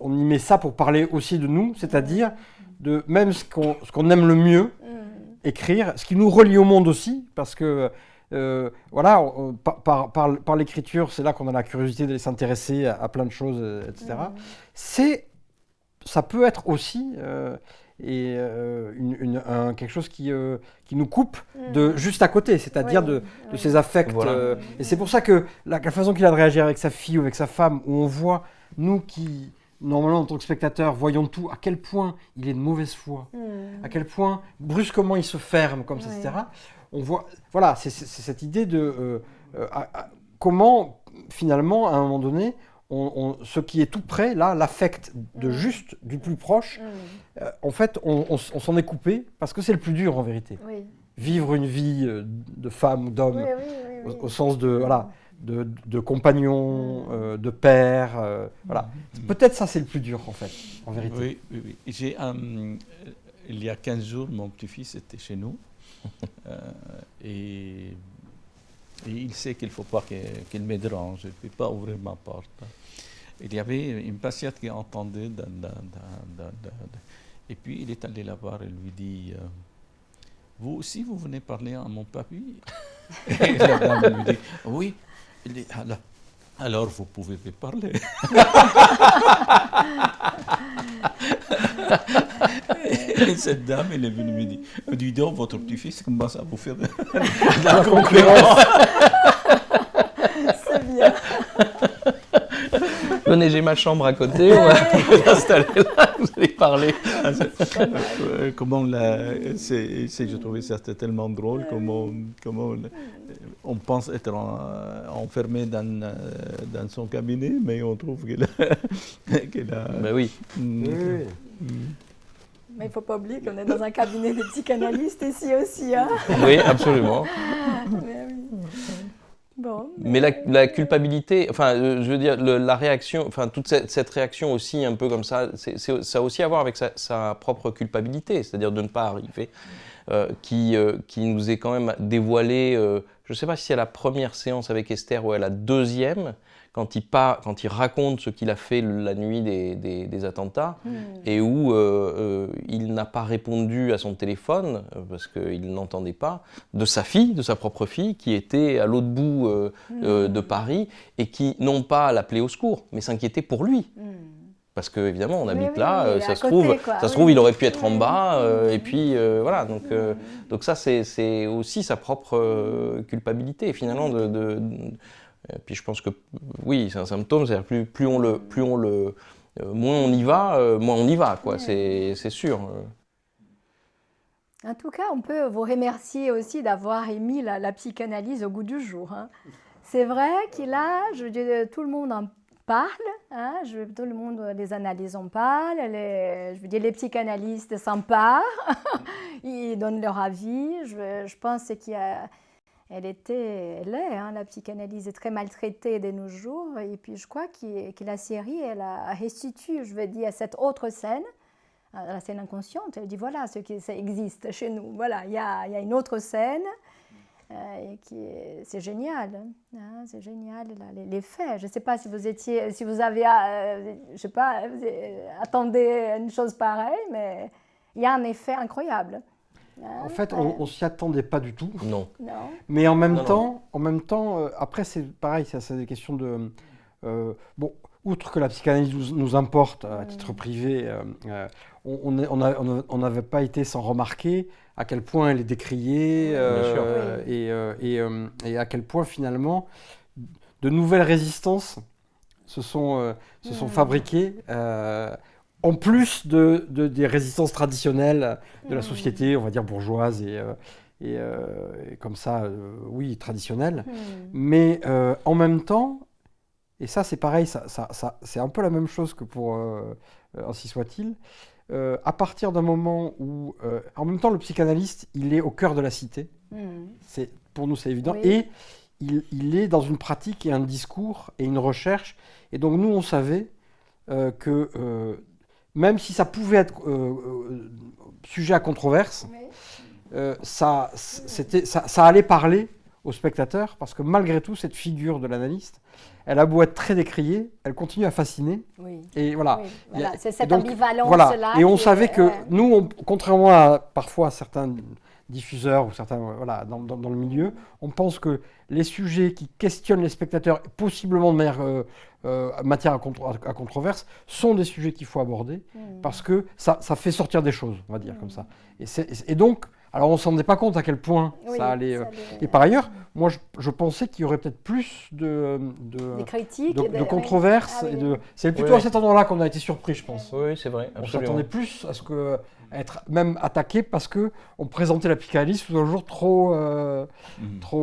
on y met ça pour parler aussi de nous, c'est-à-dire de même ce qu'on aime le mieux, écrire, ce qui nous relie au monde aussi, parce que voilà, par l'écriture, c'est là qu'on a la curiosité d'aller s'intéresser à plein de choses, etc. Ça peut être aussi quelque chose qui nous coupe de juste à côté, c'est-à-dire de ses affects. Voilà. Et c'est pour ça que la façon qu'il a de réagir avec sa fille ou avec sa femme, où on voit, nous qui, normalement, en tant que spectateurs, voyons tout, à quel point il est de mauvaise foi, à quel point, brusquement, il se ferme, comme ça, etc. On voit, voilà, c'est cette idée de comment, finalement, à un moment donné, ce qui est tout près, là, l'affect de juste, du plus proche, en fait, on s'en est coupé parce que c'est le plus dur en vérité. Oui. Vivre une vie de femme ou d'homme, au sens de, voilà, de compagnon, de père, voilà. Peut-être ça c'est le plus dur en fait, en vérité. Oui. Il y a 15 jours, mon petit-fils était chez nous et il sait qu'il ne faut pas qu'il me dérange, je ne peux pas ouvrir ma porte. Il y avait une patiente qui entendait, et puis il est allé la voir et lui dit vous aussi vous venez parler à mon papy? Et la dame lui dit oui. Il dit alors vous pouvez me parler. Et cette dame, elle est venue me dire dis donc, votre petit-fils commence à vous faire de la concurrence. C'est bien. Venez, j'ai ma chambre à côté, on va s'installer là, vous allez parler. Comment j'ai trouvé ça tellement drôle, comment on pense être enfermé dans son cabinet, mais on trouve qu'elle a... Ben oui. Mais il ne faut pas oublier qu'on est dans un cabinet de psychanalystes ici aussi. Hein. Oui, absolument. Mais oui. Bon, mais la culpabilité, enfin, je veux dire, la réaction, enfin, toute cette réaction aussi, un peu comme ça, ça a aussi à voir avec sa propre culpabilité, c'est-à-dire de ne pas arriver, qui nous est quand même dévoilé, je ne sais pas si c'est à la première séance avec Esther ou à la deuxième, quand il raconte ce qu'il a fait la nuit des attentats, et où il n'a pas répondu à son téléphone, parce qu'il n'entendait pas, de sa propre fille, qui était à l'autre bout de Paris, et qui, non pas l'appelait au secours, mais s'inquiétait pour lui. Parce qu'évidemment, on habite là, ça se trouve, il aurait pu être en bas, et puis voilà. Donc ça, c'est aussi sa propre culpabilité, finalement, puis je pense que oui, c'est un symptôme, c'est-à-dire moins on y va, quoi. C'est sûr. En tout cas, on peut vous remercier aussi d'avoir émis la psychanalyse au goût du jour. Hein. C'est vrai qu'il a, je veux dire, tout le monde en parle, hein, tout le monde, les analyses en parlent, je veux dire, les psychanalystes s'emparent, ils donnent leur avis. Je pense qu'il y a... Elle est, la psychanalyse est très maltraitée de nos jours. Et puis je crois que la série, elle a restitué, je veux dire, cette autre scène, la scène inconsciente. Elle dit voilà, ça existe chez nous. Voilà, il y a une autre scène. C'est génial. Hein, c'est génial, les faits. Je ne sais pas si vous avez, je sais pas, attendez une chose pareille, mais il y a un effet incroyable. En fait, on ne s'y attendait pas du tout. Non. Mais en même temps, après, c'est pareil, c'est des questions de... bon, outre que la psychanalyse nous importe à titre privé, on n'avait pas été sans remarquer à quel point elle est décriée et à quel point finalement de nouvelles résistances se sont fabriquées en plus des résistances traditionnelles de la société, on va dire bourgeoise et comme ça, oui, traditionnelle. Mais en même temps, et ça c'est pareil, c'est un peu la même chose que pour Ainsi soit-il, à partir d'un moment où, en même temps, le psychanalyste, il est au cœur de la cité, pour nous c'est évident, et il est dans une pratique et un discours et une recherche, et donc nous on savait que même si ça pouvait être sujet à controverse, ça allait parler aux spectateurs, parce que malgré tout, cette figure de l'analyste, elle a beau être très décriée, elle continue à fasciner. Et voilà. C'est cette ambivalence-là. Et on savait que nous, contrairement à parfois certains diffuseurs ou certains dans le milieu, on pense que les sujets qui questionnent les spectateurs, possiblement de matière à controverse, sont des sujets qu'il faut aborder, parce que ça fait sortir des choses, on va dire comme ça. Et donc, alors on ne s'en rendait pas compte à quel point ça allait... Et par ailleurs, moi je pensais qu'il y aurait peut-être plus de critiques, de controverses. C'est plutôt à cet endroit-là qu'on a été surpris, je pense. Oui, c'est vrai, absolument. On s'attendait plus à ce que être même attaqué parce qu'on présentait la psychanalyse sous un jour trop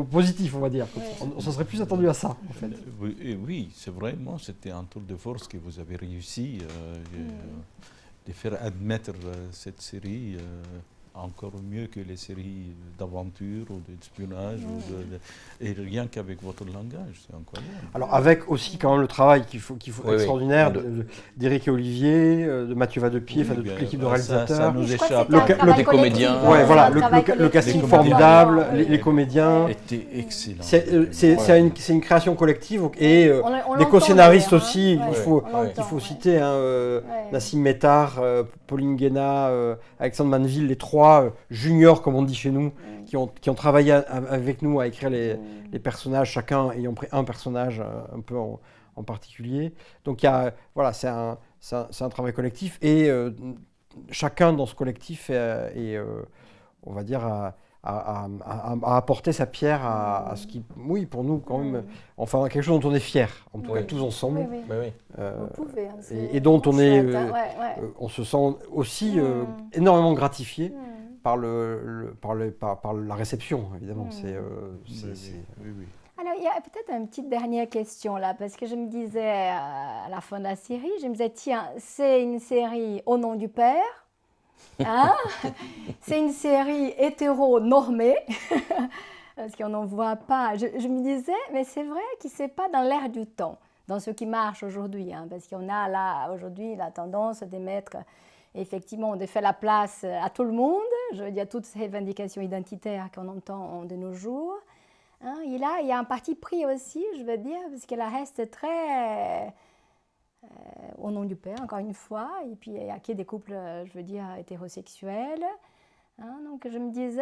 positif, on va dire. On s'en serait plus attendu à ça, en fait. Oui, c'est vraiment, c'était un tour de force que vous avez réussi de faire admettre cette série encore mieux que les séries d'aventure ou d'espionnage, et rien qu'avec votre langage, c'est incroyable. Alors avec aussi quand même le travail extraordinaire d'Éric et Olivier, de Mathieu Vadepied, de toute l'équipe de réalisateurs. Ça nous échappe. Les comédiens. Le casting formidable, les comédiens. Était excellent. C'est une création collective et des co-scénaristes aussi. Il faut citer Nassim Métard, Pauline Guéna, Alexandre Manville, les trois juniors, comme on dit chez nous, qui ont travaillé avec nous à écrire les personnages, chacun ayant pris un personnage un peu en particulier. Donc c'est un travail collectif et chacun dans ce collectif on va dire, a apporté sa pierre à ce qui, oui, pour nous quand même, enfin quelque chose dont on est fiers, en tout cas tous ensemble. Vous pouvez, et dont on se sent aussi énormément gratifié par la réception, évidemment. Alors, il y a peut-être une petite dernière question là, parce que je me disais à la fin de la série, je me disais, tiens, c'est une série au nom du Père. Hein? C'est une série hétéro-normée, parce qu'on n'en voit pas. Je me disais, mais c'est vrai que ce n'est pas dans l'air du temps, dans ce qui marche aujourd'hui, parce qu'on a là, aujourd'hui, la tendance de mettre, effectivement, de faire la place à tout le monde, je veux dire, toutes ces revendications identitaires qu'on entend de nos jours. Et là, il y a un parti pris aussi, je veux dire, parce qu'elle reste très... au nom du Père, encore une fois, et puis il y a des couples, je veux dire, hétérosexuels. Donc je me disais,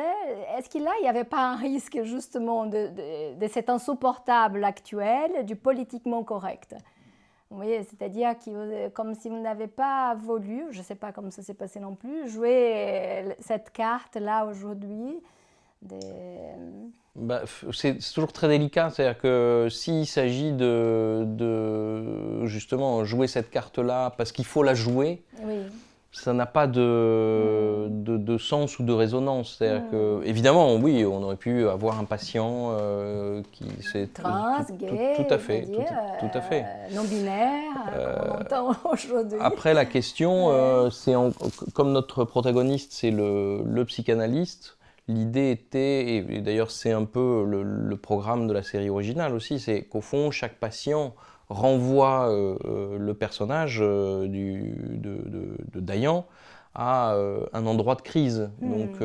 est-ce qu'il n'y avait pas un risque justement de cet insupportable actuel, du politiquement correct? Vous voyez, c'est-à-dire comme si vous n'avez pas voulu, je ne sais pas comment ça s'est passé non plus, jouer cette carte-là aujourd'hui. C'est toujours très délicat, c'est-à-dire que s'il s'agit de justement jouer cette carte-là parce qu'il faut la jouer, ça n'a pas de sens ou de résonance. C'est-à-dire que, évidemment, oui, on aurait pu avoir un patient qui s'est... Trans, gay, tout à fait, tout à fait. Non-binaire, comme on entend aujourd'hui. Après, la question, c'est comme notre protagoniste, c'est le psychanalyste. L'idée était, et d'ailleurs c'est un peu le programme de la série originale aussi, c'est qu'au fond chaque patient renvoie le personnage de Dayan à un endroit de crise. Donc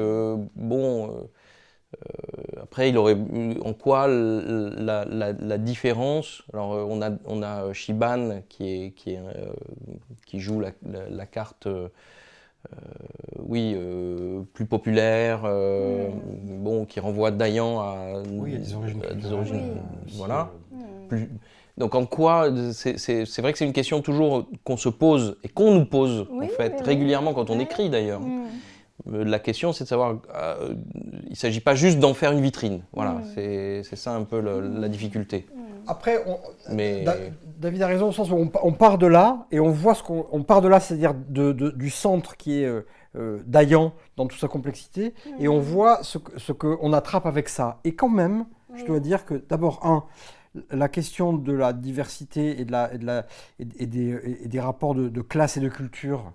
après il aurait en quoi la différence. Alors on a Shiban qui joue la carte. Plus populaire, qui renvoie Dayan à des origines voilà. Donc en quoi, c'est vrai que c'est une question toujours qu'on se pose et qu'on nous pose en fait régulièrement quand on écrit d'ailleurs. La question c'est de savoir, il ne s'agit pas juste d'en faire une vitrine, voilà, c'est ça un peu la difficulté. Après, David a raison au sens où on part de là et on voit on part de là, c'est-à-dire du centre qui est Dayan dans toute sa complexité et on voit ce qu'on attrape avec ça. Et quand même, je dois dire que d'abord, la question de la diversité et des rapports de classe et de culture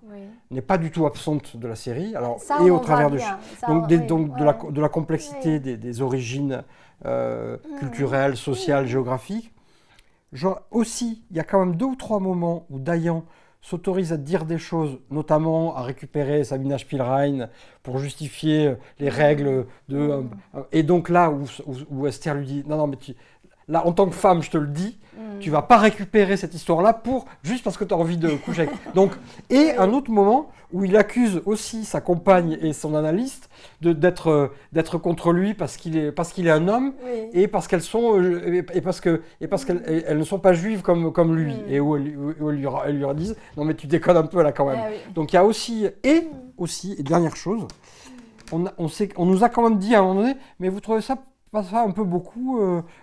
n'est pas du tout absente de la série. Alors, ça, et au travers de la complexité des origines culturelles, sociales, géographiques. Genre, aussi, il y a quand même 2 ou 3 moments où Dayan s'autorise à dire des choses, notamment à récupérer Sabina Spielrein pour justifier les règles et donc là où Esther lui dit non mais là, en tant que femme, je te le dis, tu vas pas récupérer cette histoire-là juste parce que tu as envie de coucher avec. Donc, et un autre moment où il accuse aussi sa compagne et son analyste d'être contre lui parce qu'il est un homme et parce qu'elles ne sont pas juives comme lui et où elles lui disent non mais tu déconnes un peu là quand même. Donc il y a aussi et dernière chose, on nous a quand même dit à un moment donné mais vous trouvez ça un peu beaucoup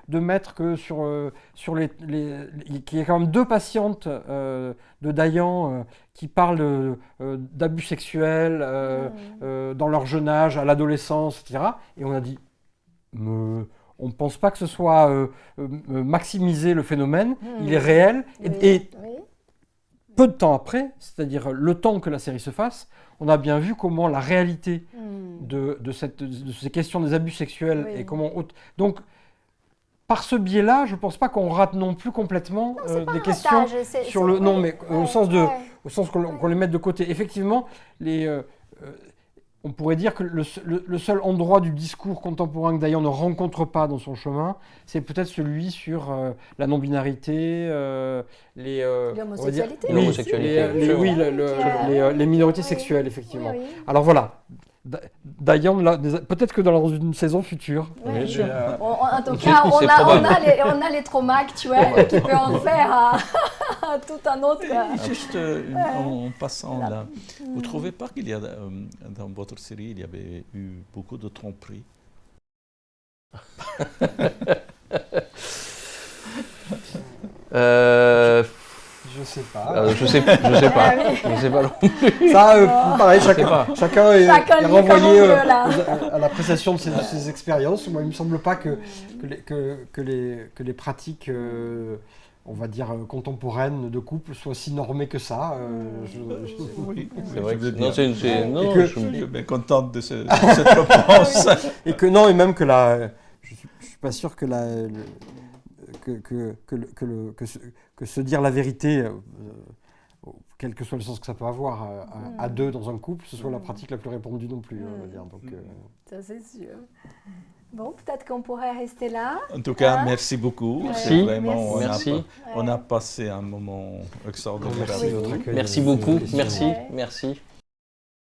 de mettre que sur qu'il y a quand même 2 patientes de Dayan qui parlent d'abus sexuels dans leur jeune âge, à l'adolescence, etc. Et on a dit, on ne pense pas que ce soit maximiser le phénomène, il est réel. Et peu de temps après, c'est-à-dire le temps que la série se fasse, on a bien vu comment la réalité de ces questions des abus sexuels et comment... Donc, par ce biais-là, je ne pense pas qu'on rate non plus complètement des questions sur le... Non, mais au sens qu'on les mette de côté. Effectivement, on pourrait dire que le seul endroit du discours contemporain que Dayan ne rencontre pas dans son chemin, c'est peut-être celui sur la non-binarité, l'homosexualité. Les minorités sexuelles, effectivement. Alors voilà, Dayan, peut-être que dans une saison future. En tout cas, on a les traumas actuels qui peuvent en faire tout un autre... Juste en passant là, vous ne trouvez pas qu'il y a, dans votre série, il y avait eu beaucoup de tromperies? Je sais pas. Je sais pas. Je sais pas non plus. Ça, pareil, chacun est renvoyé à l'appréciation de ses expériences. Moi, il me semble pas que les pratiques, on va dire contemporaines de couple soient si normées que ça. Oui, c'est vrai que je suis bien contente de cette réponse. Et que non, et même que je suis pas sûr que que se dire la vérité, quel que soit le sens que ça peut avoir à 2 dans un couple, ce soit la pratique la plus répandue non plus. On va dire. Donc, ça c'est sûr. Bon, peut-être qu'on pourrait rester là. En tout cas, merci beaucoup. Merci. Vraiment, merci. On a passé un moment extraordinaire. Merci beaucoup. Merci.